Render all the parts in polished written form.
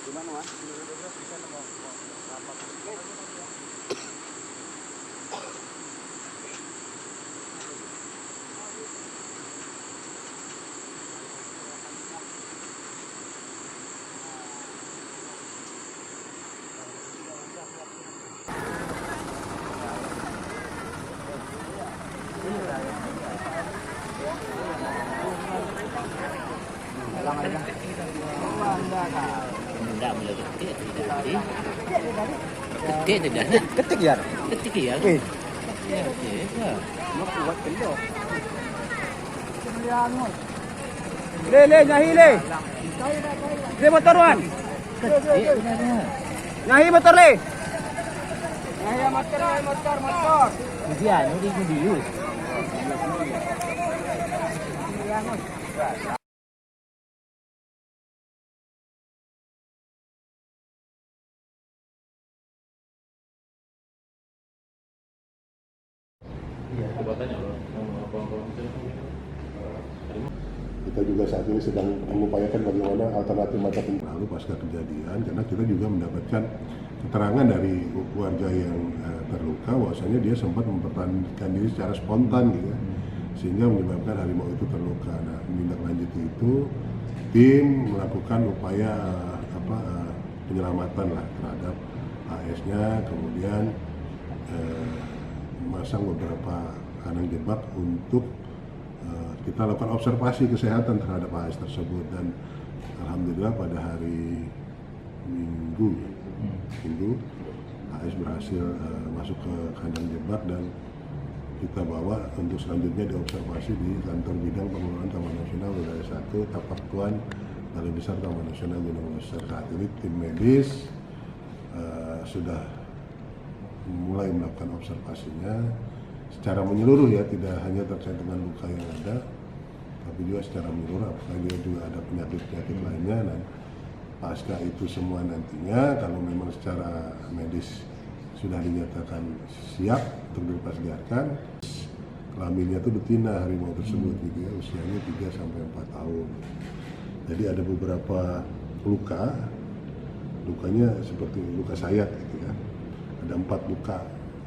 Gimana mas? Tidak boleh ketik, tidak di. Ketik tidak. Ketik ya? Ketik ya. Wih. Ya, ya. Mau kuat kendor. Le, nyahi le. Le motoran. Ketik benar. Nyahi motor le. Nyahi motor. Dia, ini dius. Kita juga saat ini sedang mengupayakan bagaimana alternatif mata lalu pasca kejadian, karena kita juga mendapatkan keterangan dari warga yang terluka bahwasanya dia sempat mempertahankan diri secara spontan gitu ya, sehingga menyebabkan harimau itu terluka. Nah, menindaklanjuti itu tim melakukan upaya penyelamatan lah terhadap AS-nya, kemudian memasang beberapa kandang jebak untuk kita lakukan observasi kesehatan terhadap AS tersebut, dan alhamdulillah pada hari Minggu AS berhasil masuk ke kandang jebak dan kita bawa untuk selanjutnya diobservasi di kantor bidang pengelolaan Taman Nasional Wilayah 1 Tapak Tuan Balai Besar Taman Nasional Gunung Leuser. Saat ini tim medis sudah mulai melakukan observasinya secara menyeluruh ya, tidak hanya terkait dengan luka yang ada, tapi juga secara menyeluruh apakah dia juga ada penyakit-penyakit lainnya. Dan pasca itu semua nantinya kalau memang secara medis sudah dinyatakan siap untuk dilepasliarkan, kelaminnya itu betina harimau tersebut gitu ya, usianya 3 sampai 4 tahun. Jadi ada beberapa lukanya seperti luka sayat gitu ya. Ada 4 luka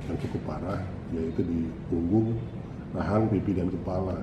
yang cukup parah, yaitu di punggung, rahang, pipi, dan kepala.